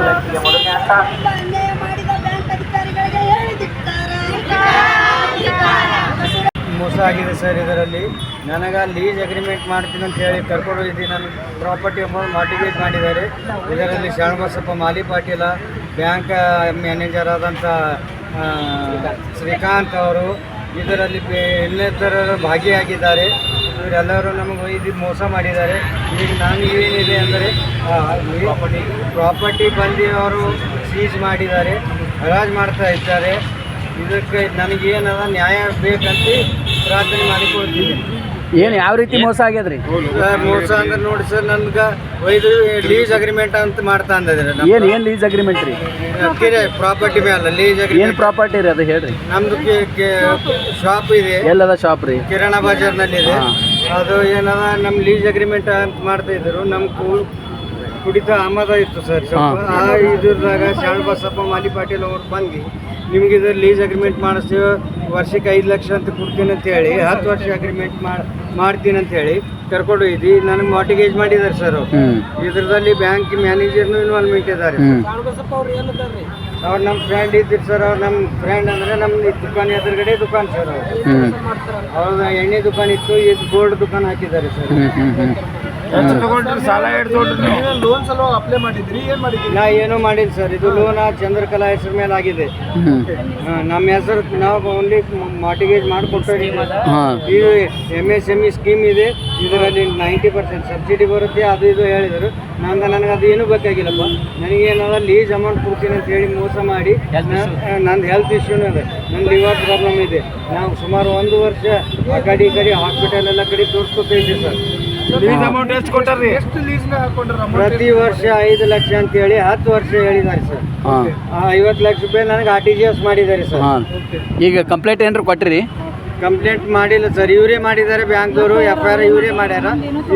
ವ್ಯಕ್ತಿಗೆ ಮೊದಲನೇ ಅಂತ ಅನ್ಯಾಯ ಮಾಡಿದ ಬ್ಯಾಂಕ್ ಅಧಿಕಾರಿಗಳಿಗೆ ಹೇಳಿದಿದ್ದಾರೆ. ಮೋಸ ಆಗಿದೆ ಸರ್. ಇದರಲ್ಲಿ ನನಗೆ ಲೀಸ್ ಅಗ್ರಿಮೆಂಟ್ ಮಾಡ್ತೀನಿ ಅಂತ ಹೇಳಿ ಕರ್ಕೊಂಡು ಹೋಗಿದ್ದು ನನ್ನ ಪ್ರಾಪರ್ಟಿ ಅಮೌಂಟ್ ಮಾರ್ಟಿಗೇಜ್ ಮಾಡಿದ್ದಾರೆ. ಇದರಲ್ಲಿ ಶರಣಬಸಪ್ಪ ಮಾಲಿ ಪಾಟೀಲ, ಬ್ಯಾಂಕ್ ಮ್ಯಾನೇಜರ್ ಆದಂಥ ಶ್ರೀಕಾಂತ್ ಅವರು ಇದರಲ್ಲಿ ಇನ್ನಿತರರು ಭಾಗಿಯಾಗಿದ್ದಾರೆ. ಇವರೆಲ್ಲರೂ ನಮಗೆ ಇದು ಮೋಸ ಮಾಡಿದ್ದಾರೆ. ಈಗ ನಾನು ಏನಿದೆ ಅಂದರೆ ಪ್ರಾಪರ್ಟಿ ಬಂದು ಅವರು ಸೀಜ್ ಮಾಡಿದ್ದಾರೆ, ಹರಾಜು ಮಾಡ್ತಾ ಇದ್ದಾರೆ. ಇದಕ್ಕೆ ನನಗೇನದ ನ್ಯಾಯ ಬೇಕಂತ ಪ್ರಾರ್ಥನೆ ಮಾಡಿಕೊಳ್ತೀನಿ. ಏನು ಯಾವ ರೀತಿ ಮೋಸ ಆಗ್ಯದ್ರಿ? ಮೋಸ ಅಂದ್ರೆ ನೋಡಿ ಸರ್, ನನ್ಗೆ ಇದು ಲೀಸ್ ಅಗ್ರಿಮೆಂಟ್ ಅಂತ ಮಾಡ್ತಾ ಅಂದಿದ್ದಾರೆ. ಏನು ಲೀಸ್ ಅಗ್ರಿಮೆಂಟ್ ರೀ? ಪ್ರಾಪರ್ಟಿ ಮೇಲೆ ಲೀಸ್ ಏನು ಅಗ್ರಿಮೆಂಟ್. ಪ್ರಾಪರ್ಟಿ ರೀ ಅದು ಹೇಳ್ರಿ. ನಮ್ದು ಶಾಪ್ ಇದೆ, ಎಲ್ಲದ ಶಾಪ್ ರೀ? ಕಿರಾಣ ಬಜಾರ್ನಲ್ಲಿದೆ. ಅದು ಏನದ ನಮ್ಮ ಲೀಸ್ ಅಗ್ರಿಮೆಂಟ್ ಅಂತ ಮಾಡ್ತಾ ಇದ್ರು. ನಮ್ಮ ಕುಡಿತ ಆಮದ ಇತ್ತು ಸರ್ ಸ್ವಲ್ಪ. ಆ ಇದ್ರದಾಗ ಶರಣಬಸಪ್ಪ ಮಾಲಿ ಪಾಟೀಲ್ ಅವ್ರು ಬಂದು ನಿಮ್ಗೆ ಇದು ಲೀಸ್ ಅಗ್ರಿಮೆಂಟ್ ಮಾಡಿಸ್ತೀವಿ, ವರ್ಷಕ್ಕೆ 5 ಲಕ್ಷ ಅಂತ ಕೊಡ್ತೀನಿ ಅಂತ ಹೇಳಿ 10 ವರ್ಷ ಅಗ್ರಿಮೆಂಟ್ ಮಾಡ್ತೀನಿ ಅಂತ ಹೇಳಿ ಕರ್ಕೊಂಡು ಹೋಗಿದ್ವಿ. ನನಗೆ ಮಾರ್ಟಿಗೇಜ್ ಮಾಡಿದ್ದಾರೆ ಸರ್ ಅವರು. ಇದರಲ್ಲಿ ಬ್ಯಾಂಕ್ ಮ್ಯಾನೇಜರ್ನು ಇನ್ವಾಲ್ವ್ಮೆಂಟ್ ಇದ್ದಾರೆ. ಅವ್ರು ನಮ್ಮ ಫ್ರೆಂಡ್ ಇದ್ದಿರು ಸರ್. ಅವ್ರು ನಮ್ಮ ಫ್ರೆಂಡ್ ಅಂದರೆ ನಮ್ಮ ದುಕಾನ್ ಎದುರುಗಡೆ ದುಕಾನ್ ಸರ್. ಅವ್ರ ಎಣ್ಣೆ ದುಕಾನ್ ಇತ್ತು, ಇದು ಗೋಲ್ಡ್ ದುಕಾನ್ ಹಾಕಿದ್ದಾರೆ ಸರ್. ಸಾಲ ಲೋನ್ ಸಲ ಅಪ್ಲೈ ಮಾಡಿದ್ರಿ, ಏನ್ ಮಾಡಿದ್ರಿ? ನಾ ಏನೂ ಮಾಡಿಲ್ಲ ಸರ್. ಇದು ಲೋನ್ ಚಂದ್ರಕಲಾ ಹೆಸರು ಮೇಲೆ ಆಗಿದೆ. ನಮ್ಮ ಹೆಸರು ನಾವು ಓನ್ಲಿ ಮಾರ್ಟಿಗೇಜ್ ಮಾಡಿಕೊಟ್ಟೇವೆ. ಇದು MSME ಸ್ಕೀಮ್ ಇದೆ. ಇದರಲ್ಲಿ 90% ಸಬ್ಸಿಡಿ ಬರುತ್ತೆ. ಅದು ಇದು ಹೇಳಿದರು. ನನಗೆ ಅದು ಏನೂ ಬೇಕಾಗಿಲ್ಲಪ್ಪ. ನನಗೇನಾದ ಲೀಸ್ ಅಮೌಂಟ್ ಕೊಡ್ತೀನಿ ಅಂತ ಹೇಳಿ ಮೋಸ ಮಾಡಿ ನಂದು ಹೆಲ್ತ್ ಇಶ್ಯೂನೂ ಇದೆ. ನನ್ನ ಲಿವರ್ ಪ್ರಾಬ್ಲಮ್ ಇದೆ. ನಾವು ಸುಮಾರು 1 ವರ್ಷ ಆ ಕಡೆ ಈ ಕಡೆ ಹಾಸ್ಪಿಟಲ್ ಎಲ್ಲ ಕಡೆ ತೋರಿಸ್ಕೊತಾ ಇದ್ದೀವಿ ಸರ್. ಲೀಸ್ ಅಮೌಂಟ್ ಎಷ್ಟು ಕೊಟ್ಟಾರ್ರಿ? ಎಷ್ಟು ಲೀಸ್ ಹಾಕೊಂಡ್ರ? ಪ್ರತಿ ವರ್ಷ 5 ಲಕ್ಷ ಅಂತ ಹೇಳಿ 10 ವರ್ಷ ಹೇಳಿದ್ದಾರೆ ಸರ್. 50 ಲಕ್ಷ ರೂಪಾಯಿ ನನಗೆ RTGS ಮಾಡಿದ್ದಾರೆ ಸರ್. ಈಗ ಕಂಪ್ಲೇಂಟ್ ಏನ್ರಿ ಕೊಟ್ಟಿರಿ? ಕಂಪ್ಲೇಂಟ್ ಮಾಡಿಲ್ಲ ಸರ್. ಇವರೇ ಮಾಡಿದ್ದಾರೆ ಬ್ಯಾಂಕ್ದವರು. FIR ಇವರೇ ಮಾಡ್ಯಾರ.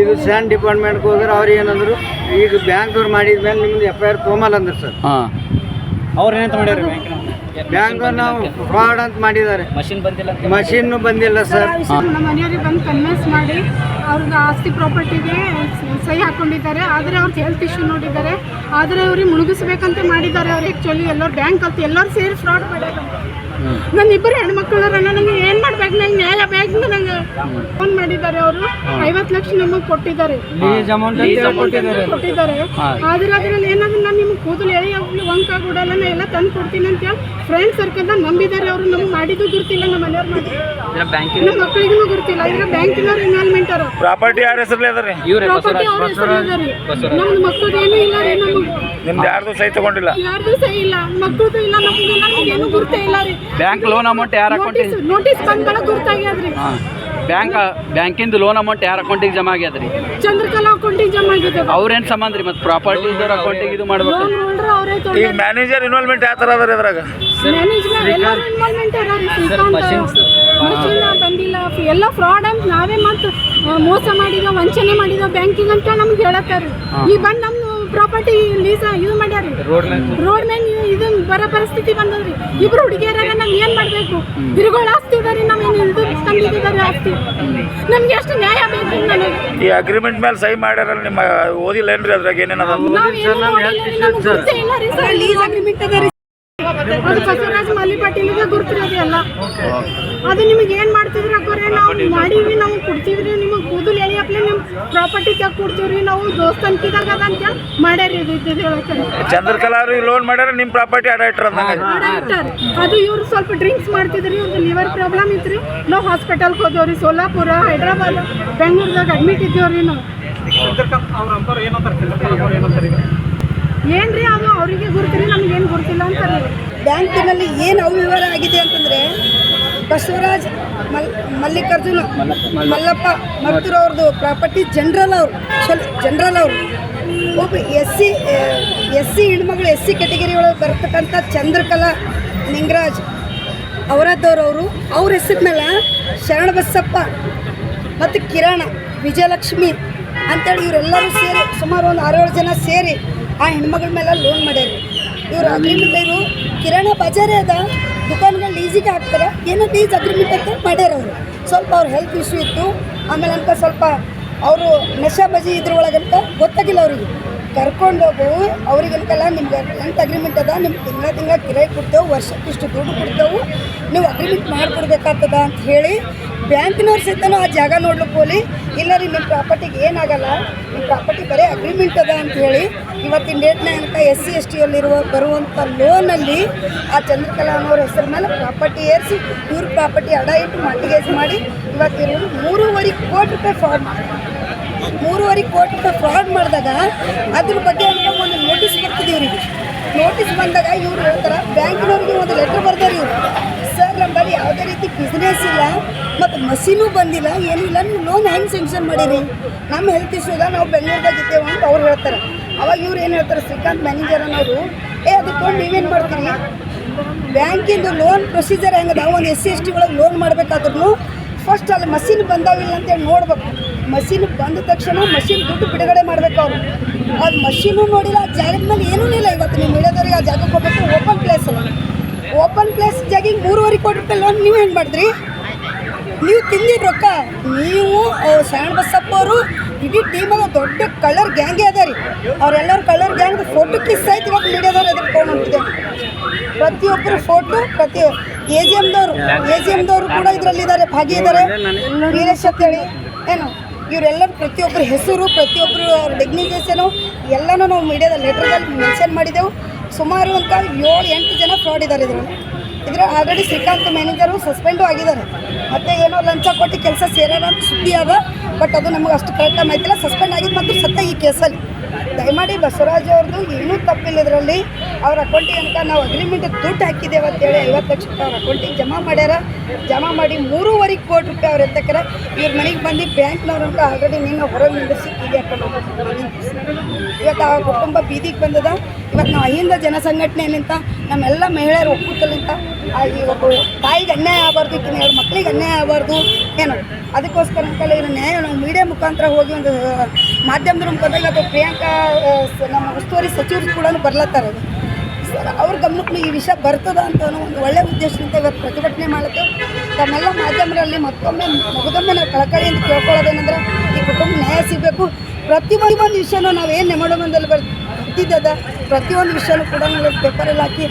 ಇದು ಸ್ಯಾಂಡ್ ಡಿಪಾರ್ಟ್ಮೆಂಟ್ಗೆ ಹೋದ್ರೆ ಅವ್ರು ಏನಂದ್ರು, ಈಗ ಬ್ಯಾಂಕ್ದವ್ರು ಮಾಡಿದ್ಮೇಲೆ ನಿಮ್ದು FIR ತೊಗೊಮಲ್ಲ ಅಂದ್ರು ಸರ್. ಅವ್ರು ಏನಂತ ಮಾಡ್ಯಾರ? ಬ್ಯಾಂಕ್ ನಾವು ಫ್ರಾಡ್ ಅಂತ ಮಾಡಿದ್ದಾರೆ. ಮಷಿನ್ನು ಬಂದಿಲ್ಲ ಸರ್. ನಮ್ಮ ಮನೆಯವ್ರಿಗೆ ಬಂದು ಕನ್ವಿನ್ಸ್ ಮಾಡಿ ಅವ್ರಿಗೆ ಆಸ್ತಿ ಪ್ರಾಪರ್ಟಿಗೆ ಸಹಿ ಹಾಕೊಂಡಿದ್ದಾರೆ. ಆದರೆ ಅವ್ರಿಗೆ ಹೆಲ್ತ್ ಇಶ್ಯೂ ನೋಡಿದ್ದಾರೆ. ಆದರೆ ಅವ್ರಿಗೆ ಮುಳುಗಿಸ್ಬೇಕಂತ ಮಾಡಿದ್ದಾರೆ. ಅವ್ರು ಆ್ಯಕ್ಚುಲಿ ಎಲ್ಲರೂ ಬ್ಯಾಂಕ್ ಅಂತ ಎಲ್ಲರೂ ಸೇರಿ ಫ್ರಾಡ್ ಮಾಡ್ಯಾರ. ನನ್ನ 2 ಹೆಣ್ಮಕ್ಳರ ನನಗೆ ಏನು ಮಾಡ್ಬೇಕು, ನಂಗೆ ನ್ಯಾಯ ಬೇಕು. ನಂಗೆ ಫೋನ್ ಮಾಡಿದ್ದಾರೆ. ಅವರು 50 ಲಕ್ಷ ನಮಗೆ ಕೊಟ್ಟಿದ್ದಾರೆ. ಕೊಟ್ಟಿದ್ದಾರೆ. ಆದರೆ ಅದರಲ್ಲಿ ಏನಾದ್ರು ನಾನು ನಿಮ್ಗೆ ಕೂದಲು ಎಳಿ ವಂಕ ಗುಡಲ್ಲ ಎಲ್ಲ ತಂದು ಕೊಡ್ತೀನಿ ಅಂತ ಹೇಳಿ ಫ್ರೆಂಡ್ ಸರ್ಕಲ್ದಾಗ ನಂಬಿದ್ದಾರೆ. ಅವರು ನಮ್ಗೆ ಮಾಡಿದ್ದು ಗುರ್ತಿಲ್ಲ, ನಮ್ಮ ಮನೆಯವ್ರು ಮಾಡಿ ನಮ್ಮ ಮಕ್ಕಳಿಗೂ ಗುರ್ತಿಲ್ಲ. ಇದ್ರ ಬ್ಯಾಂಕಿನವ್ರು ಇನ್ವಾಲ್ವ್ಮೆಂಟ್ ಅವರು. ಪ್ರಾಪರ್ಟಿ ಯಾರ ಹೆಸರಲ್ಲಿ ಅದಾರಿ? ಪ್ರಾಪರ್ಟಿ ಅವ್ರ ಹೆಸರು ಇದಾರೆ. ನಮ್ದು ಮಕ್ಕಳು ಏನೂ ಇಲ್ಲ ರೀ. ನಮಗೆ ನಿಮ್ದು ಯಾರ್ದು ಸಹಿ ತಗೊಂಡಿಲ್ಲ? ಯಾರ್ದು ಸಹಿ ಇಲ್ಲ, ಮಕ್ಕಳದು ಇಲ್ಲ, ನಮಗೇನು ಗುರ್ತೇ ಇಲ್ಲ ರೀ. ಬ್ಯಾಂಕ್ ಲೋನ್ ಅಮೌಂಟ್ ಯಾರ ಅಕೌಂಟಿಗೆ? ನೋಟಿಸ್ ಬಂದ್ಮೇಲೆ ಗುರ್ತಾಗ್ಯದ್ರಿ. ಬ್ಯಾಂಕಿಂದು ಲೋನ್ ಅಮೌಂಟ್ ಯಾರ ಅಕೌಂಟಿಗೆ ಜಮಾ ಆಗ್ಯದ್ರಿ? ಚಂದ್ರಕಲಾ ಅಕೌಂಟಿಗೆ ಜಮಾ ಆಗಿದೆ. ಅವ್ರೇನು ಸಂಬಂಧ ರೀ? ಮತ್ತೆ ಪ್ರಾಪರ್ಟಿ ಇದ್ದವ್ರ ಅಕೌಂಟಿಗೆ ಇದು ಮಾಡ್ಬೇಕು. ಅವರೇ ಈಗ ಮ್ಯಾನೇಜರ್ ಇನ್ವಾಲ್ವ್ಮೆಂಟ್ ಯಾವ ಥರ ಅದಾರ ಇದ್ರಾಗ? ಮ್ಯಾನೇಜ್ಮೆಂಟ್ ಎಲ್ಲರೂ ಇನ್ವಾಲ್ವ್ಮೆಂಟ್ ಇದಾರೆ. ಮಷಿನ್ ಬಂದಿಲ್ಲ, ಎಲ್ಲ ಫ್ರಾಡ್ ಅಂತ ನಾವೇ ಮತ್ತು ಮೋಸ ಮಾಡಿದ, ವಂಚನೆ ಮಾಡಿದ ಬ್ಯಾಂಕಿಂಗ್ ಅಂತ ನಮ್ಗೆ ಹೇಳತ್ತಾರೆ. ಈಗ ಬಂದು ನಮ್ಮ ಪ್ರಾಪರ್ಟಿ ಲೀಸ್ ಇದು ಮಾಡ್ಯಾರ. ರೋಡ್ ಮೇಲೆ ಇದು ಬರೋ ಪರಿಸ್ಥಿತಿ ಬಂದದ್ರಿ. 2 ಹುಡುಗಿಯರಾಗ ನಾವು ಏನು ಮಾಡಬೇಕು? ಬಿರುಗಳು ಆಸ್ತಿ ಇದಾರೆ, ನಾವೇನು ಇದು ತಂದಿದ್ದಾರೆ ಆಸ್ತಿ. ನಮ್ಗೆ ಎಷ್ಟು ನ್ಯಾಯ ಬೇಕು? ನನಗೆ ಈ ಅಗ್ರಿಮೆಂಟ್ ಮೇಲೆ ಸಹಿ ಮಾಡ್ಯಾರ, ನಿಮ್ಮ ಓದಿಲ್ಲ ಏನ್ರಿ ಅದ್ರಾಗ ಏನೇನದ? ಲೀಸ್ ಅಗ್ರಿಮೆಂಟ್ ಅದ. ಅದು ಬಸವರಾಜ್ ಮಾಲಿ ಪಾಟೀಲಿಗೆ ಗುರ್ತಿರೋದು ಎಲ್ಲ. ಅದು ನಿಮಗೆ ಏನು ಮಾಡ್ತಿದ್ರಿ ಅಕ್ಕೋರೆ? ನಾವು ಮಾಡೀವಿ, ನಾವು ಕೊಡ್ತೀವ್ರಿ. ನಿಮಗೆ ಕೂದಲು ಎಳಿಯಪ್ಲೆ ನಿಮ್ಮ ಪ್ರಾಪರ್ಟಿ ತೆಗೆ ಕೊಡ್ತೀವ್ರಿ ನಾವು ದೋಸ್ತ ಅಂತಿದಾಗ ಅದ ಅಂತ ಮಾಡ್ಯಾರಿ. ಇದು ಹೇಳಕ್ಕೆ ಚಂದ್ರಕಲಾ ಅವ್ರಿಗೆ ಲೋನ್ ಮಾಡ್ಯಾರ, ನಿಮ್ಮ ಪ್ರಾಪರ್ಟಿ ಅಡ ಇಟ್ಟಾರ. ಅದು ಇವ್ರು ಸ್ವಲ್ಪ ಡ್ರಿಂಕ್ಸ್ ಮಾಡ್ತಿದ್ರಿ. ಇವ್ರದ್ದು ಲಿವರ್ ಪ್ರಾಬ್ಲಮ್ ಇತ್ತು ರೀ. ನಾವು ಹಾಸ್ಪಿಟಲ್ಗೆ ಹೋದವ್ರಿ. ಸೋಲಾಪುರ, ಹೈದ್ರಾಬಾದ್, ಬೆಂಗಳೂರದಾಗ ಅಡ್ಮಿಟ್ ಇದ್ದೇವ್ರಿ ನಾವು. ಏನ್ರಿ ಅದು ಅವರಿಗೆ ಗುರುತಿರಿ, ನಮಗೇನು ಗುರುತಿಲ್ಲ ಅಂತಾರೆ. ಬ್ಯಾಂಕಿನಲ್ಲಿ ಏನು ಅವ್ಯವಹಾರ ಆಗಿದೆ ಅಂತಂದರೆ ಬಸವರಾಜ್ ಮಲ್ಲಿಕಾರ್ಜುನ ಮಲ್ಲಪ್ಪ ಮತ್ತೂರು ಅವ್ರದ್ದು ಪ್ರಾಪರ್ಟಿ ಜನರಲ್ ಅವರು ಒಬ್ಬ ಎಸ್ ಸಿ ಹೆಣ್ಮಗಳು SC ಕ್ಯಾಟಗರಿ ಒಳಗೆ ಬರ್ತಕ್ಕಂಥ ಚಂದ್ರಕಲಾ ನಿಂಗರಾಜ್ ಅವರದ್ದವರು ಅವ್ರ ಹೆಸರು ಮೇಲೆ ಶರಣಬಸಪ್ಪ ಮತ್ತು ಕಿರಣ ವಿಜಯಲಕ್ಷ್ಮಿ ಅಂತೇಳಿ ಇವರೆಲ್ಲರೂ ಸೇರಿ ಸುಮಾರು ಒಂದು 6-7 ಜನ ಸೇರಿ ಆ ಹೆಣ್ಮಗಳ ಮೇಲೆ ಲೋನ್ ಮಾಡ್ಯಾರ. ಇವರು ಅಗ್ರಿಮೆಂಟ್ ಇವರು ಕಿರಾಣ ಬಜಾರೇ ಅದ, ದುಕಾನ್ಗಳು ಲೀಸಿಗೆ ಹಾಕ್ತಾರೆ. ಏನೋ ಲೀಸ್ ಅಗ್ರಿಮೆಂಟ್ ಅಂತ ಮಾಡ್ಯಾರ. ಅವರು ಸ್ವಲ್ಪ ಅವ್ರ ಹೆಲ್ತ್ ಇಶ್ಯೂ ಇತ್ತು. ಆಮೇಲೆ ಅಂತ ಸ್ವಲ್ಪ ಅವರು ನಶಾ ಬಜಿ ಇದ್ರೊಳಗಂತ ಗೊತ್ತಾಗಿಲ್ಲ ಅವರಿಗೆ. ಕರ್ಕೊಂಡೋಗು ಅವ್ರಿಗನ್ಕಲ್ಲ ನಿಮ್ಗೆ ರೆಂಟ್ ಅಗ್ರಿಮೆಂಟ್ ಅದ, ನಿಮ್ಗೆ ತಿಂಗಳ ಕಿರಾಯಿ ಕೊಡ್ತೇವೆ, ವರ್ಷಕ್ಕೆ ಇಷ್ಟು ದುಡ್ಡು ಕೊಡ್ತೇವೆ, ನೀವು ಅಗ್ರಿಮೆಂಟ್ ಮಾಡಿಕೊಡ್ಬೇಕಾಗ್ತದ ಅಂತ ಹೇಳಿ ಬ್ಯಾಂಕಿನವ್ರು ಸಹಿತನೂ ಆ ಜಾಗ ನೋಡ್ಲಿಕ್ಕೆ ಹೋಗಿ ಇಲ್ಲ ರೀ ನಿಮ್ಮ ಪ್ರಾಪರ್ಟಿಗೆ ಏನಾಗಲ್ಲ, ನಿಮ್ಮ ಪ್ರಾಪರ್ಟಿ ಬರೀ ಅಗ್ರಿಮೆಂಟ್ ಅದ ಅಂತ ಹೇಳಿ ಇವತ್ತಿನ ಡೇಟ್ನ ಏನಕ SC ST ಬರುವಂಥ ಲೋನಲ್ಲಿ ಆ ಚಂದ್ರಕಲಾ ಅನ್ನೋರ ಹೆಸರ ಮೇಲೆ ಪ್ರಾಪರ್ಟಿ ಏರಿಸಿ ಇವ್ರ ಪ್ರಾಪರ್ಟಿ ಅಡ ಇಟ್ಟು ಮಟ್ಟಿಗೇಜ್ ಮಾಡಿ ಇವತ್ತು 3.5 ಕೋಟಿ ರೂಪಾಯಿ ಫ್ರಾಡ್ ಮಾಡಿ 3.5 ಕೋಟಿ ರೂಪಾಯಿ ಫ್ರಾಡ್ ಮಾಡಿದಾಗ ಅದ್ರ ಬಗ್ಗೆ ಅಂತ ಒಂದು ನೋಟಿಸ್ ಬರ್ತಿದೆ ಇವರಿಗೆ. ನೋಟಿಸ್ ಬಂದಾಗ ಇವ್ರು ಹೇಳ್ತಾರೆ, ಬ್ಯಾಂಕಿನವ್ರಿಗೆ ಒಂದು ಲೆಟ್ರ್ ಬರ್ತಾರೆ ಇವರು, ಸರ್ ನಮ್ಮಲ್ಲಿ ಯಾವುದೇ ರೀತಿ ಬಿಸ್ನೆಸ್ ಇಲ್ಲ ಮತ್ತು ಮಷೀನು ಬಂದಿಲ್ಲ, ಏನಿಲ್ಲ, ನೀವು ಲೋನ್ ಹೆಂಗೆ ಸ್ಯಾಂಕ್ಷನ್ ಮಾಡೀರಿ, ನಮ್ಮ ಹೆಲ್ತ್ ಇಶ್ಯೂದ ನಾವು ಬೆಂಗಳೂರದಾಗ ಇದ್ದೇವೆ ಅಂತ ಅವ್ರು ಹೇಳ್ತಾರೆ. ಅವಾಗ ಇವ್ರು ಏನು ಹೇಳ್ತಾರೆ, ಶ್ರೀಕಾಂತ್ ಮ್ಯಾನೇಜರ್ ಅನ್ನೋರು, ಅದಕ್ಕೊಂಡು ನೀವೇನು ಮಾಡ್ತೀರಿ, ಬ್ಯಾಂಕಿಂದು ಲೋನ್ ಪ್ರೊಸೀಜರ್ ಹೆಂಗದ, ಒಂದು SC ST ಒಳಗೆ ಲೋನ್ ಮಾಡಬೇಕಾದ್ರೂ ಫಸ್ಟ್ ಅಲ್ಲಿ ಮಷೀನ್ ಬಂದಾವಿಲ್ಲ ಅಂತೇಳಿ ನೋಡ್ಬೇಕು. ಮಷೀನ್ ಬಂದ ತಕ್ಷಣ ಮಷೀನ್ ದುಡ್ಡು ಬಿಡುಗಡೆ ಮಾಡಬೇಕು ಅವರು. ಅದು ಮಷೀನು ನೋಡಿಲ್ಲ, ಆ ಜಾಗದ ಮೇಲೆ ಏನೂ ಇಲ್ಲ. ಇವತ್ತು ನೀವು ಮೀಡಿಯಾದವ್ರಿಗೆ ಆ ಜಾಗಕ್ಕೆ ಹೋಗ್ಬೇಕು, ಓಪನ್ ಪ್ಲೇಸ್ ಅಲ್ಲ, ಓಪನ್ ಪ್ಲೇಸ್ ಜಾಗಿಗೆ 3.5 ಕೋಟಿ ರೂಪಾಯಿ ಲೋನ್ ನೀವು ಹೆಂಗೆ ಮಾಡಿದ್ರಿ? ನೀವು ತಿಂದಿದ್ದು ರೊಕ್ಕ. ನೀವು ಶರಣ ಬಸಪ್ಪ ಅವರು ಇಡೀ ಟೀಮಾಗ ದೊಡ್ಡ ಕಳ್ಳರ್ ಗ್ಯಾಂಗೇ ಅದ ರೀ. ಅವರೆಲ್ಲರೂ ಕಳ್ಳರ್ ಗ್ಯಾಂಗ್ ಫೋಟೋ ಕಿಸ್ ಆಯ್ತು ಇವತ್ತು ಮೀಡಿಯಾದವ್ರು ಎದುರ್ಕೊಂಡು ಹೊಂಟಿದೆ. ಪ್ರತಿಯೊಬ್ಬರು ಫೋಟೋ AGMದವರು ಕೂಡ ಇದರಲ್ಲಿದ್ದಾರೆ, ಭಾಗಿ ಇದ್ದಾರೆ. ವೀರೇಶ್ ಅಂತೇಳಿ ಏನು ಇವರೆಲ್ಲರೂ ಪ್ರತಿಯೊಬ್ಬರ ಹೆಸರು, ಪ್ರತಿಯೊಬ್ಬರು ಅವ್ರ ಡೆಗ್ನಿಫಿಕೇಷನು ಎಲ್ಲನೂ ನಾವು ಮೀಡಿಯಾದ ಲೆಟರ್ದಲ್ಲಿ ಮೆನ್ಷನ್ ಮಾಡಿದೆವು. ಸುಮಾರು ಅಂತ 7-8 ಜನ ಫ್ರಾಡ್ ಇದ್ದಾರೆ ಇದ್ರ ಆಲ್ರೆಡಿ ಶ್ರೀಕಾಂತ್ ಮ್ಯಾನೇಜರು ಸಸ್ಪೆಂಡು ಆಗಿದ್ದಾರೆ. ಮತ್ತು ಏನೋ ಲಂಚ ಕೊಟ್ಟು ಕೆಲಸ ಸೇರೋಣ ಅಂತ ಸುದ್ದಿ ಅದ, ಬಟ್ ಅದು ನಮಗೆ ಅಷ್ಟು ಕರೆಕ್ಟಾಗಿ ಮಾಹಿತಿಲ್ಲ. ಸಸ್ಪೆಂಡ್ ಆಗಿದ್ದು ಮತ್ತು ಸತ್ತ ಈ ಕೇಸಲ್ಲಿ ದಯಮಾಡಿ ಬಸವರಾಜ್ ಅವ್ರದ್ದು ಏನೂ ತಪ್ಪಿಲ್ಲ. ಇದರಲ್ಲಿ ಅವ್ರ ಅಕೌಂಟಿಗೆ ಅಂತ ನಾವು ಅಗ್ರಿಮೆಂಟ್ ದುಡ್ಡು ಹಾಕಿದ್ದೇವೆ ಅಂತೇಳಿ 50 ಲಕ್ಷ ರೂಪಾಯಿ ಅವ್ರ ಅಕೌಂಟಿಗೆ ಜಮಾ ಮಾಡ್ಯಾರ. ಜಮಾ ಮಾಡಿ 3.5 ಕೋಟಿ ರೂಪಾಯಿ ಅವ್ರು ಎತ್ತಕ್ಕಾರ ಇವ್ರ ಮನೆಗೆ ಬಂದು ಬ್ಯಾಂಕ್ನವ್ರು ಅಂತ ಆಲ್ರೆಡಿ ನಿನ್ನ ಹೊರಗೆ ನಿಂದಿಸಿ ಬೀದಿ ಹಾಕೊಂಡು ಇವತ್ತು ಆ ಕುಟುಂಬ ಬೀದಿಗೆ ಬಂದದ. ಇವತ್ತು ನಾವು ಅಹಿಂದ ಜನಸಂಘಟನೆ ನಿಂತ ನಮ್ಮೆಲ್ಲ ಮಹಿಳೆಯರು ಒಕ್ಕೂಟಲಿಂತ ಈ ಒಬ್ಬ ತಾಯಿಗೆ ಅನ್ಯಾಯ ಆಗಬಾರ್ದು, ಈಗಿನ 2 ಮಕ್ಕಳಿಗೆ ಅನ್ಯಾಯ ಆಗಬಾರ್ದು ಏನು, ಅದಕ್ಕೋಸ್ಕರ ಅಂತಲ್ಲ ಇನ್ನು ನ್ಯಾಯ ನಾವು ಮೀಡಿಯಾ ಮುಖಾಂತರ ಹೋಗಿ ಒಂದು ಮಾಧ್ಯಮದ ಮುಖಾಂತರ ಇವತ್ತು ಪ್ರಿಯಾಂಕಾ ನಮ್ಮ ಉಸ್ತುವಾರಿ ಸಚಿವರು ಕೂಡ ಬರ್ಲತ್ತಾರೆ. ಸರ್ ಅವ್ರ ಗಮನಕ್ಕೂ ಈ ವಿಷಯ ಬರ್ತದ ಅಂತ ಒಂದು ಒಳ್ಳೆಯ ಉದ್ದೇಶದಿಂದ ಇವತ್ತು ಪ್ರತಿಭಟನೆ ಮಾಡುತ್ತೇವೆ. ತಮ್ಮೆಲ್ಲ ಮಾಧ್ಯಮರಲ್ಲಿ ಮತ್ತೊಮ್ಮೆ ಮಗದೊಮ್ಮೆ ನಾವು ಕಳಕಳಿಯಿಂದ ಕೇಳ್ಕೊಳ್ಳೋದೇನೆಂದ್ರೆ ಈ ಕುಟುಂಬ ನ್ಯಾಯ ಸಿಗಬೇಕು. ಪ್ರತಿಯೊಂದು ವಿಷಯನೂ ನಾವು ಏನು ನೆಮಡಮಂದಲ್ಲಿ ಬರ್ತಿದ್ದದ ಪ್ರತಿಯೊಂದು ವಿಷಯನೂ ಕೂಡ ಪೇಪರಲ್ಲಿ ಹಾಕಿ